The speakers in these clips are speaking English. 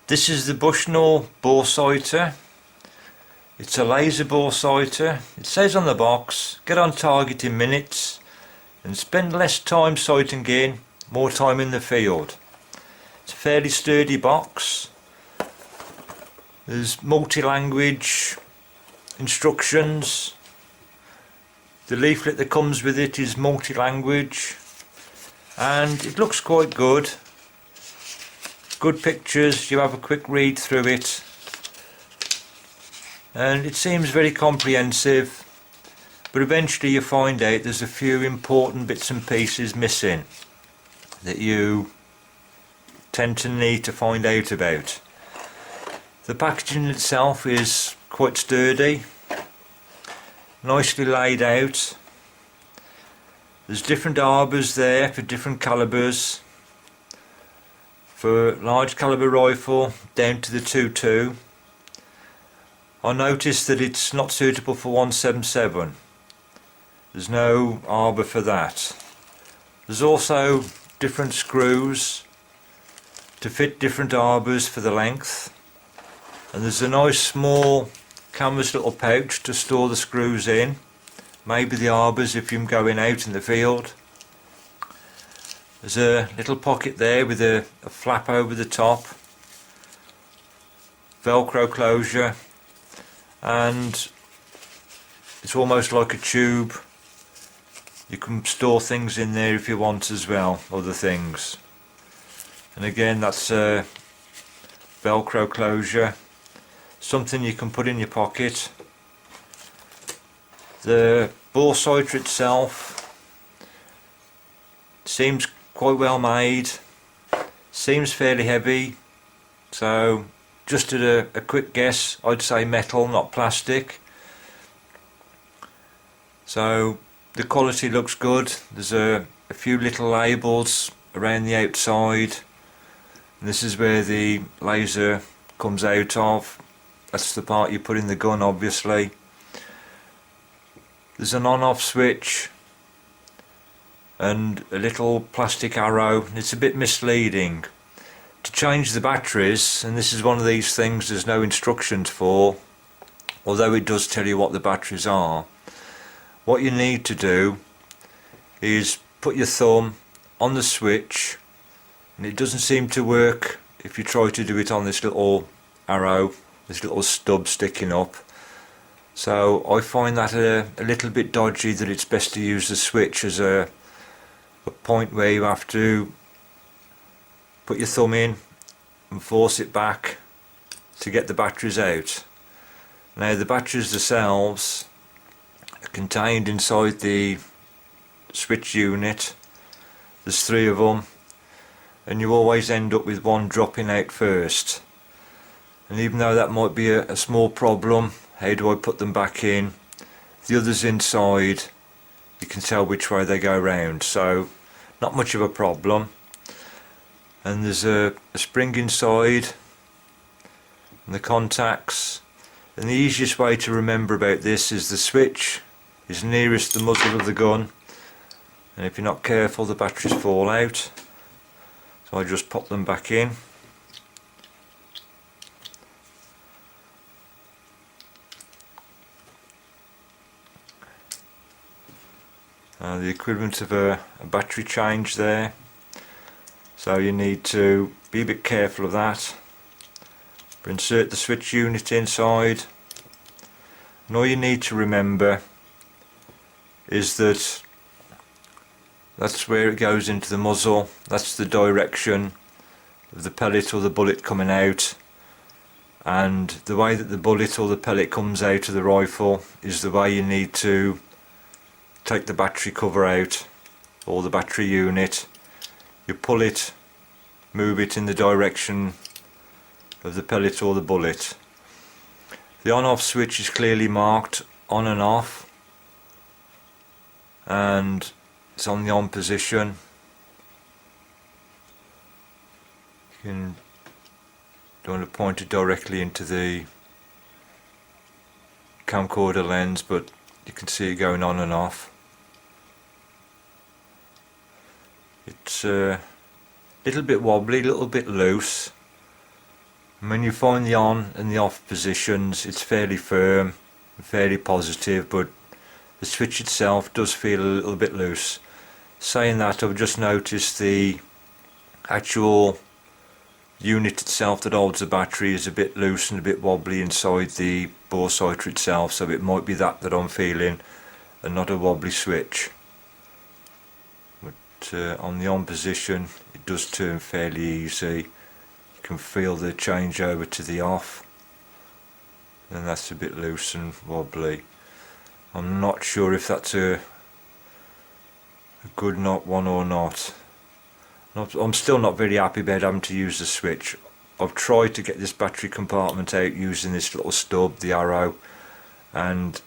This is the Bushnell BORESIGHTER. It's a laser BORESIGHTER. It says on the box, get on target in minutes and spend less time sighting in, more time in the field. It's a fairly sturdy box. There's multi-language instructions. The leaflet that comes with it is multi-language and it looks quite good. Good pictures, you have a quick read through it and it seems very comprehensive, but eventually you find out there's a few important bits and pieces missing that you tend to need to find out about. The packaging itself is quite sturdy, nicely laid out. There's different arbors there for different calibers. For large caliber rifle down to the 2.2. I noticed that it's not suitable for 177. There's no arbor for that. There's also different screws to fit different arbors for the length, and there's a nice small canvas little pouch to store the screws in, maybe the arbors if you're going out in the field. There's a little pocket there with a flap over the top, velcro closure, and it's almost like a tube. You can store things in there if you want as well, other things. And again, that's a velcro closure, something you can put in your pocket. The BORESIGHTER itself seems quite well made, seems fairly heavy, so just at a quick guess I'd say metal, not plastic. So the quality looks good. There's a few little labels around the outside, and this is where the laser comes out of. That's the part you put in the gun, obviously. There's an on-off switch and a little plastic arrow. It's a bit misleading. To change the batteries, and this is one of these things there's no instructions for, although it does tell you what the batteries are. What you need to do is put your thumb on the switch, and it doesn't seem to work if you try to do it on this little arrow, this little stub sticking up. So I find that a little bit dodgy, that it's best to use the switch as a point where you have to put your thumb in and force it back to get the batteries out. Now the batteries themselves are contained inside the switch unit. There's 3 of them, and you always end up with one dropping out first. And even though that might be a small problem, how do I put them back in? The others inside, you can tell which way they go round, so not much of a problem. And there's a spring inside and the contacts, and the easiest way to remember about this is the switch is nearest the muzzle of the gun, and if you're not careful the batteries fall out. So I just pop them back in. The equivalent of a battery change there, so you need to be a bit careful of that. But insert the switch unit inside, and all you need to remember is that that's where it goes into the muzzle, that's the direction of the pellet or the bullet coming out, and the way that the bullet or the pellet comes out of the rifle is the way you need to take the battery cover out, or the battery unit. You pull it, move it in the direction of the pellet or the bullet. The on-off switch is clearly marked on and off, and it's on the on position. You don't want to point it directly into the camcorder lens, but you can see it going on and off. It's a little bit wobbly, a little bit loose. And when you find the on and the off positions, it's fairly firm, fairly positive, but the switch itself does feel a little bit loose. Saying that, I've just noticed the actual unit itself that holds the battery is a bit loose and a bit wobbly inside the BORESIGHTER itself, so it might be that I'm feeling and not a wobbly switch. But on the on position it does turn fairly easy. You can feel the change over to the off, and that's a bit loose and wobbly. I'm not sure if that's a good not one or not. I'm still not very happy about having to use the switch. I've tried to get this battery compartment out using this little stub, the arrow, and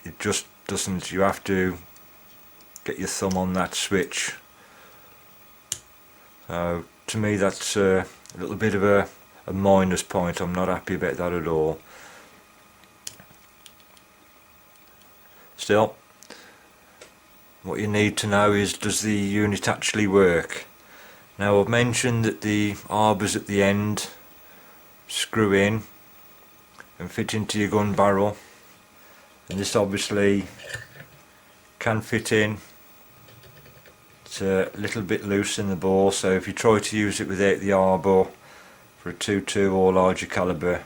it just doesn't. You have to get your thumb on that switch. So to me that's a little bit of a minus point. I'm not happy about that at all. Still, what you need to know is, does the unit actually work? Now, I've mentioned that the arbors at the end screw in and fit into your gun barrel, and this obviously can fit in. It's a little bit loose in the bore, so if you try to use it without the arbor for a 2.2 or larger caliber,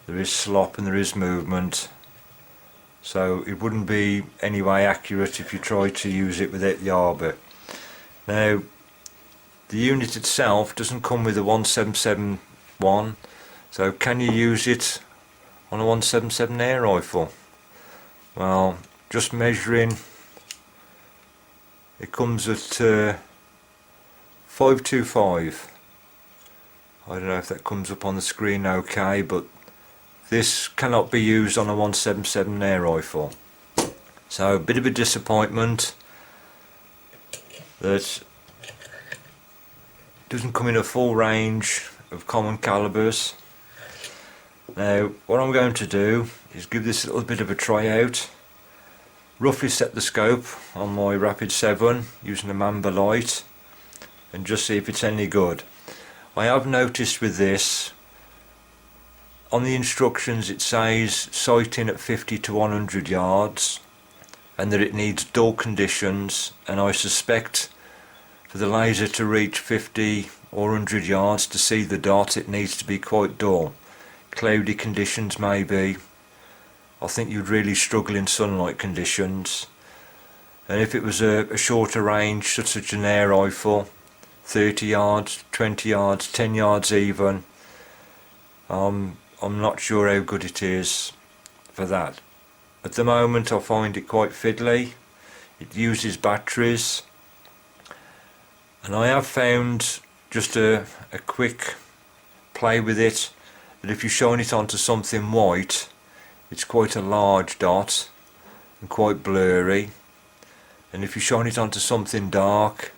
there is slop and there is movement, so it wouldn't be any way accurate if you try to use it without the arbor. Now, the unit itself doesn't come with a 177-1, so can you use it on a 177 air rifle? Well, just measuring, it comes at 525. I don't know if that comes up on the screen okay, but this cannot be used on a 177 air rifle. So a bit of a disappointment that doesn't come in a full range of common calibers. Now, what I'm going to do is give this a little bit of a try out, roughly set the scope on my Rapid 7 using a MAMBA LITE, and just see if it's any good. I have noticed with this, on the instructions it says sighting at 50 to 100 yards and that it needs dull conditions, and I suspect for the laser to reach 50 or 100 yards to see the dot it needs to be quite dull. Cloudy conditions maybe. I think you'd really struggle in sunlight conditions, and if it was a shorter range such as an air rifle, 30 yards, 20 yards, 10 yards even, I'm not sure how good it is for that. At the moment I find it quite fiddly. It uses batteries, and I have found, just a quick play with it, that if you shine it onto something white, it's quite a large dot and quite blurry, and if you shine it onto something dark,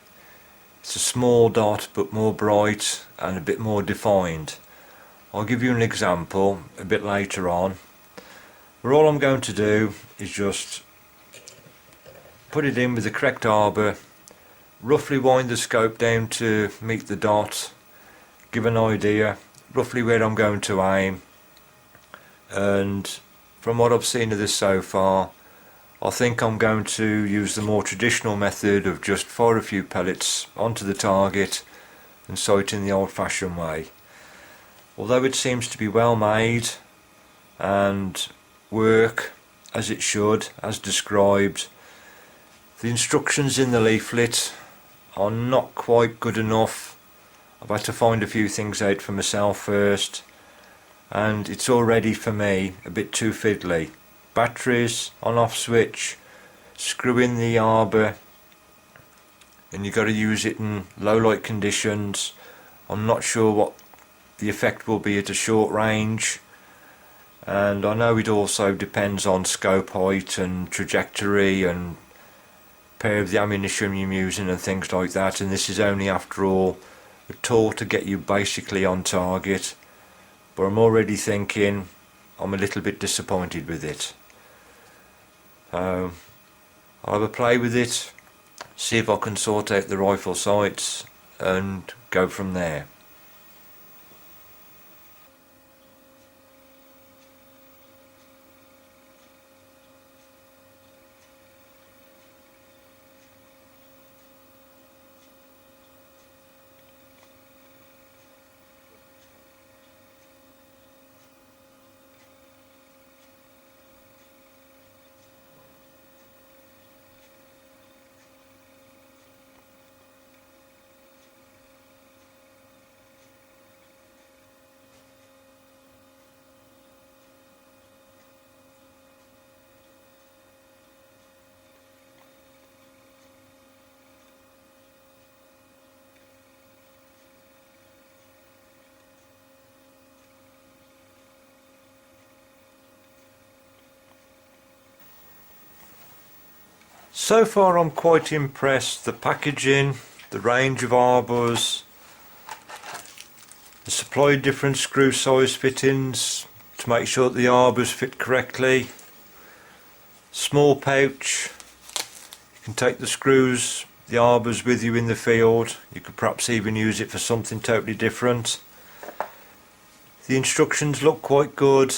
it's a small dot but more bright and a bit more defined. I'll give you an example a bit later on, where all I'm going to do is just put it in with the correct arbor, roughly wind the scope down to meet the dot, give an idea roughly where I'm going to aim, and from what I've seen of this so far, I think I'm going to use the more traditional method of just fire a few pellets onto the target and sight in the old-fashioned way. Although it seems to be well made and work as it should, as described, the instructions in the leaflet are not quite good enough. I've had to find a few things out for myself first, and it's already for me a bit too fiddly. Batteries, on off switch, screw in the arbor, and you've got to use it in low light conditions. I'm not sure what the effect will be at a short range, and I know it also depends on scope height and trajectory and pair of the ammunition you're using and things like that, and this is only, after all, a tool to get you basically on target, but I'm already thinking I'm a little bit disappointed with it. I'll have a play with it, see if I can sort out the rifle sights and go from there. So far I'm quite impressed. The packaging, the range of arbors, the supply different screw size fittings to make sure that the arbors fit correctly. Small pouch, you can take the screws, the arbors with you in the field. You could perhaps even use it for something totally different. The instructions look quite good.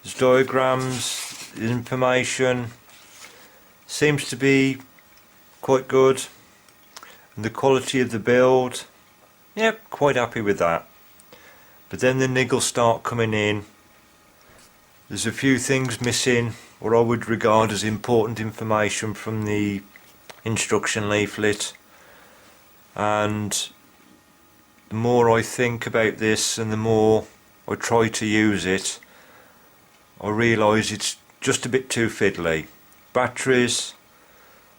There's diagrams, information. Seems to be quite good. And the quality of the build, yep, quite happy with that. But then the niggles start coming in. There's a few things missing, what I would regard as important information from the instruction leaflet, and the more I think about this and the more I try to use it, I realise it's just a bit too fiddly. Batteries,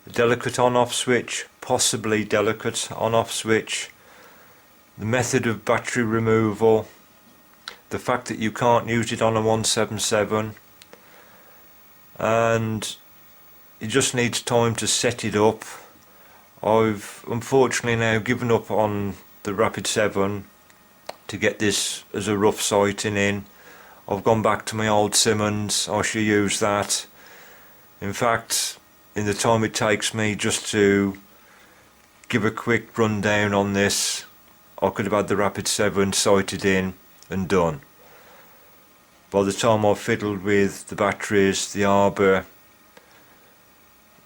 a delicate on-off switch, possibly delicate on-off switch, the method of battery removal, the fact that you can't use it on a 177, and it just needs time to set it up. I've unfortunately now given up on the Rapid 7 to get this as a rough sighting in. I've gone back to my old Simmons. I shall use that. In fact, in the time it takes me just to give a quick rundown on this, I could have had the Rapid 7 sighted in and done. By the time I've fiddled with the batteries, the arbor,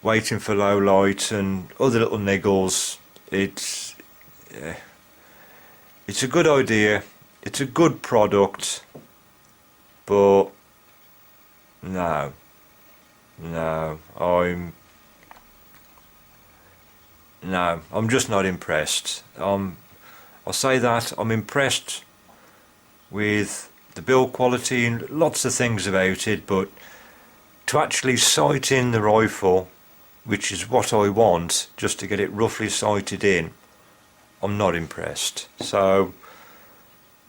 waiting for low light and other little niggles, it's a good idea, it's a good product, but no, I'm just not impressed. I'll say that I'm impressed with the build quality and lots of things about it, but to actually sight in the rifle, which is what I want, just to get it roughly sighted in, I'm not impressed. So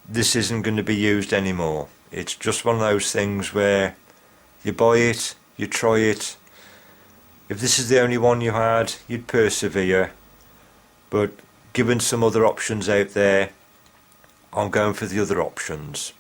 this isn't going to be used anymore. It's just one of those things where you buy it, you try it. If this is the only one you had, you'd persevere, but given some other options out there, I'm going for the other options.